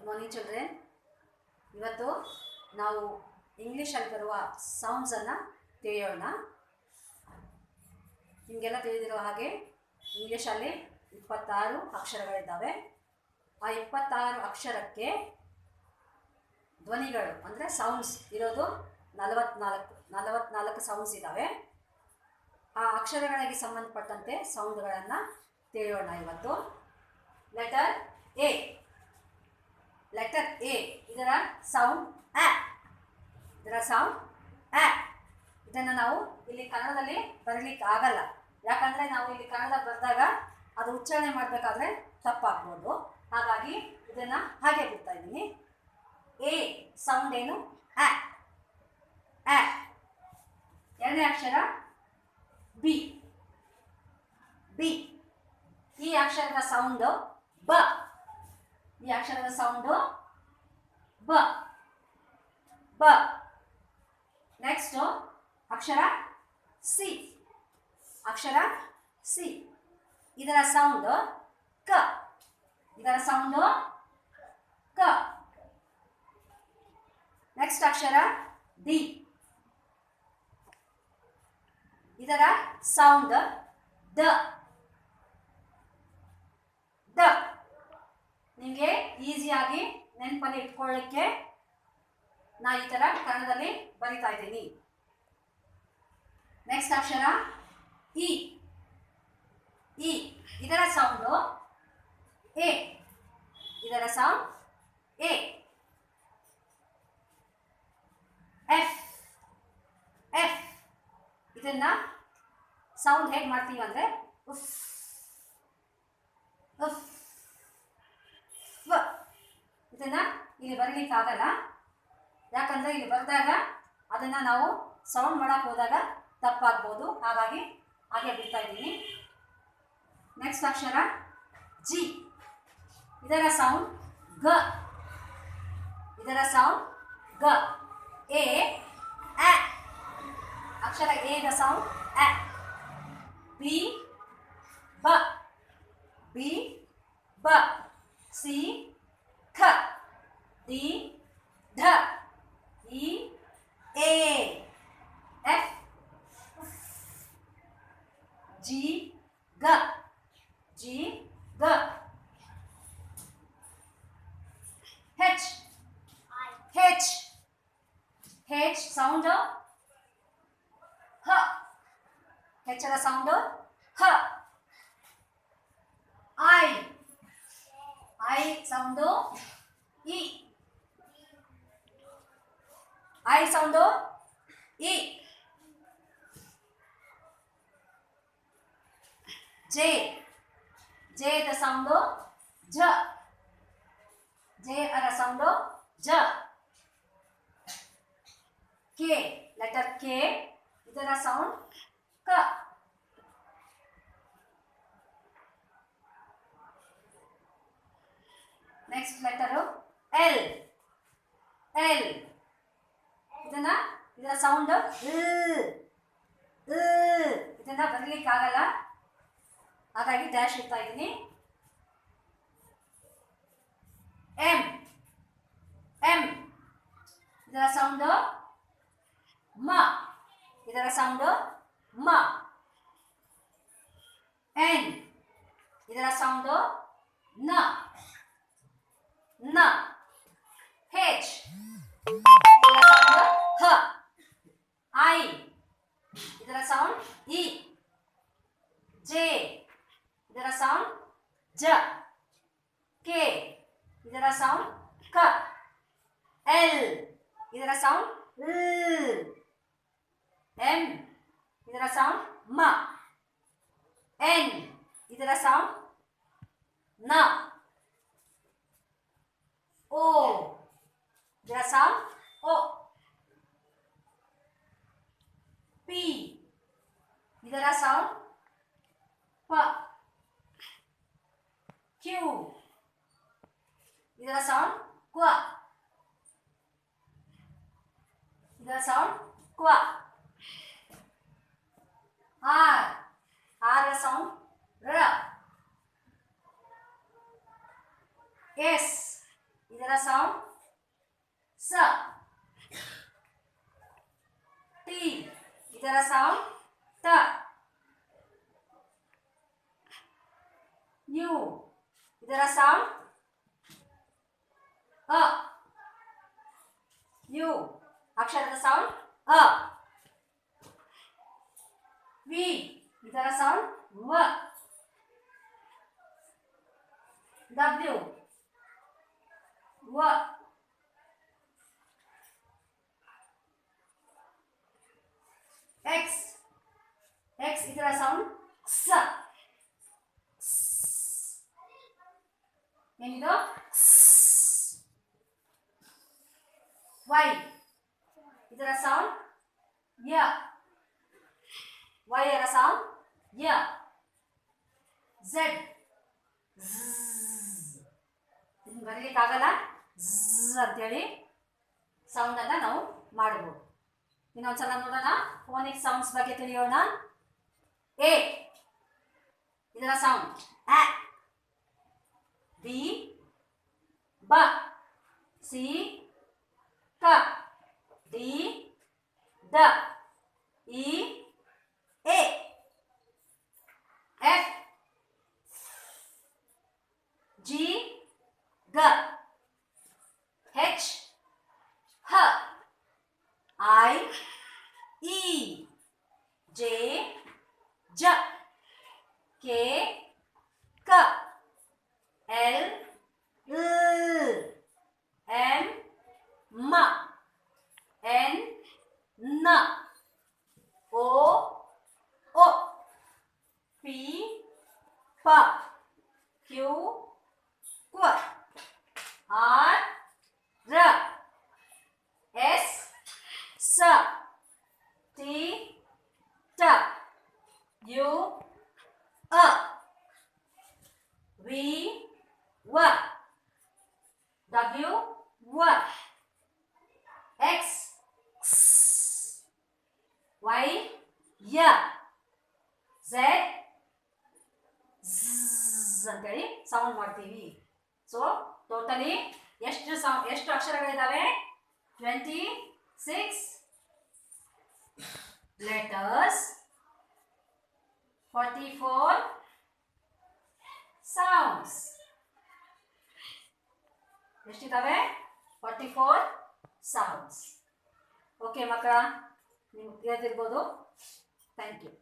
Good morning children. ಇವತ್ತು ನಾವು ಇಂಗ್ಲೀಷಲ್ಲಿ ಬರುವ ಸೌಂಡ್ಸನ್ನು ತಿಳಿಯೋಣ. ನಿಮಗೆಲ್ಲ ತಿಳಿದಿರೋ ಹಾಗೆ ಇಂಗ್ಲೀಷಲ್ಲಿ 26 ಅಕ್ಷರಗಳಿದ್ದಾವೆ. ಆ 26 ಅಕ್ಷರಕ್ಕೆ ಧ್ವನಿಗಳು ಅಂದರೆ ಸೌಂಡ್ಸ್ ಇರೋದು 44 ಸೌಂಡ್ಸ್ ಇದ್ದಾವೆ. ಆ ಅಕ್ಷರಗಳಿಗೆ ಸಂಬಂಧಪಟ್ಟಂತೆ ಸೌಂಡ್ಗಳನ್ನು ತಿಳಿಯೋಣ ಇವತ್ತು. Letter A. ಲೆಟರ್ ಎ ಇದರ ಸೌಂಡ್ ಆ. ಇದರ ಸೌಂಡ್ ಆ. ಇದನ್ನು ನಾವು ಇಲ್ಲಿ ಕನ್ನಡದಲ್ಲಿ ಬರಲಿಕ್ಕೆ ಆಗಲ್ಲ. ಯಾಕಂದರೆ ನಾವು ಇಲ್ಲಿ ಕನ್ನಡ ಬರೆದಾಗ ಅದು ಉಚ್ಚಾರಣೆ ಮಾಡಬೇಕಾದ್ರೆ ತಪ್ಪಾಗ್ಬೋದು. ಹಾಗಾಗಿ ಇದನ್ನು ಹಾಗೆ ಬಿಡ್ತಾ ಇದ್ದೀನಿ. ಎ ಸೌಂಡ್ ಏನು? ಆ. ಆ. ಎರಡನೇ ಅಕ್ಷರ ಬಿ. ಬಿ. ಈ ಅಕ್ಷರದ ಸೌಂಡು ಬ. ಈ ಅಕ್ಷರದ ಸೌಂಡು ಬ. ಬ. ನೆಕ್ಸ್ಟ್ ಅಕ್ಷರ ಸಿ. ಅಕ್ಷರ ಸಿ. ಇದರ ಸೌಂಡ್ ಕ. ಇದರ ಸೌಂಡು ಕ. ನೆಕ್ಸ್ಟ್ ಅಕ್ಷರ ಡಿ. ಇದರ ಸೌಂಡ್ ದ. ದ. ನಿಮಗೆ ಈಸಿಯಾಗಿ ನೆನಪಲ್ಲಿ ಇಟ್ಕೊಳ್ಳಿಕ್ಕೆ ನಾ ಈ ಥರ ಕನ್ನಡದಲ್ಲಿ ಬರಿತಾ ಇದ್ದೀನಿ. ನೆಕ್ಸ್ಟ್ ಅಕ್ಷರ ಇ. ಇ. ಇದರ ಸೌಂಡು ಎ. ಇದರ ಸೌಂಡ್ ಎ. ಎಫ್. ಎಫ್. ಇದನ್ನ ಸೌಂಡ್ ಹೇಗೆ ಮಾಡ್ತೀವಿ ಅಂದರೆ ಉಫ್ ಉಫ್. ಇದನ್ನು ಇಲ್ಲಿ ಬರಲಿಕ್ಕಾಗಲ್ಲ. ಯಾಕಂದರೆ ಇಲ್ಲಿ ಬರೆದಾಗ ಅದನ್ನು ನಾವು ಸೌಂಡ್ ಮಾಡೋಕ್ಕೆ ಹೋದಾಗ ತಪ್ಪಾಗ್ಬೋದು. ಹಾಗಾಗಿ ಹಾಗೆ ಬಿಡ್ತಾ ಇದ್ದೀನಿ. ನೆಕ್ಸ್ಟ್ ಅಕ್ಷರ ಜಿ. ಇದರ ಸೌಂಡ್ ಗ. ಇದರ ಸೌಂಡ್ ಗ. ಎ ಆ. ಅಕ್ಷರ ಎ ದ ಸೌಂಡ್ ಆ. ಬಿ ಬ. ಬಿ ಬ. ಸಿ ಖ. ಡಿ ಢ. ಇ ಎ. ಎಫ್ ಜಿ ಗ. ಜಿ ಗ. ಹೆಚ್. ಹೆಚ್. ಹೆಚ್ ಸೌಂಡ್ ಹ. ಹೆಚ್ಚರ ಸೌಂಡು ಹ. ಐ. ಐ ಸೌಂಡು ಇ. ಐ ಸೌಂಡು ಇ. ಜೆ. ಜೆ ದ ಸೌಂಡು ಜ. ಜೆ ಅದರ ಸೌಂಡು ಜ. ಕೆ. Letter K. ಇದರ ಸೌಂಡ್ ಕ. Next letter L. ಎಲ್. ಇದರ ಸೌಂಡ್ ಇದನ್ನ ಬರಲಿಕ್ಕಾಗಲ್ಲ. ಹಾಗಾಗಿ ಡ್ಯಾಶ್ ಇಡ್ತಾ ಇದ್ದೀನಿ. ಎಂ. ಎಂ. ಇದರ ಸೌಂಡು ಮ. ಇದರ ಸೌಂಡು ಮ. ಎನ್. ಇದರ ಸೌಂಡು ನ. ನ. ಹೆಚ್. ಇದರ ಸೌಂಡು ಹ. ಐ. ಇದರ ಸೌಂಡ್ ಇ. ಜೆ. ಇದರ ಸೌಂಡ್ ಜ. ಕೆ. ಇದರ ಸೌಂಡ್ ಕ. ಎಲ್. ಇದರ ಸೌಂಡ್ ಲ್. ಎಂ. ಇದರ ಸೌಂಡ್ ಮ. ಎನ್. ಇದರ ಸೌಂಡ್ ನ. ಓ. ಇದರ ಸೌಂಡ್ ಓ. ಪಿ. ಇದರ ಸೌಂಡ್ ಪ. ಕ್ಯೂ. ಇದರ ಸೌಂಡ್ ಕ್ವ. ಇದರ ಸೌಂಡ್ ಕ್ವ. ಆರ್. ಆರ್ ಸೌಂಡ್ ರ. ಎಸ್. ಇದರ ಇದರ ಸೌಂಡ್ ಸ. ಟಿ ಇದರ ಸೌಂಡ್ ಟ. ಯು ಇದರ ಸೌಂಡ್ ಅ. ಯು ಅಕ್ಷರದ ಸೌಂಡ್ ಅ. ವಿ ಇದರ ಸೌಂಡ್ ವ. ಡಬ್ಲ್ಯೂ ವ. ಎಕ್ಸ್ ಎಕ್ಸ್ ಇದರ ಸೌಂಡ್ ಸ. ಏನಿದು ವೈ ಇದರ ಸೌಂಡ್ ಯ. ವೈ ಇದರ ಸೌಂಡ್ ಯ. ಝೆಡ್ ಬರೀಲಿಕ್ಕಾಗಲ್ಲ, ಝ್ ಅಂತೇಳಿ ಸೌಂಡನ್ನು ನಾವು ಮಾಡಬಹುದು. ಇನ್ನೊಂದ್ಸಲ ನೋಡೋಣ, ಫೋನಿಕ್ ಸೌಂಡ್ಸ್ ಬಗ್ಗೆ ತಿಳಿಯೋಣ. ಎ ಇದರ ಸೌಂಡ್ ಅ. ಬಿ ಬ. ಸಿ ಕ. ಡಿ ದ. ಇ ಎ. ಎಫ್ ಜಿ ಗ. ಹೆಚ್ ಹ. ಐ ಇ. ಜೆ ಜ. ಕೆ ಕ. ಎಲ್ ಎಂ ಮ. ಎನ್ ನ. ಓ ಒ. ಪಿ ಪ. ಕ್ಯೂ ಕ್ವ. ಆರ್ ರ. ಎಸ್ ಸ. ಟಿ ಟ. ಯು ಅ. ವಿ ವ. ಡಬ್ಲ್ಯೂ ವ. ಎಕ್ಸ್ ವೈ ಯ. ಝೆಡ್ ಅಂತೇಳಿ ಸೌಂಡ್ ಮಾಡ್ತೀವಿ. ಸೊ ಟೋಟಲಿ ಎಷ್ಟು ಅಕ್ಷರಗಳಿದ್ದಾವೆ? 26 letters, 44 sounds. ಎಷ್ಟಿದ್ದಾವೆ? 44 sounds. ಓಕೆ ಮಕ್ಕಳ, ನಿಮ್ಗೆ ತಿಳಿದಿರ್ಬೋದು. Thank you.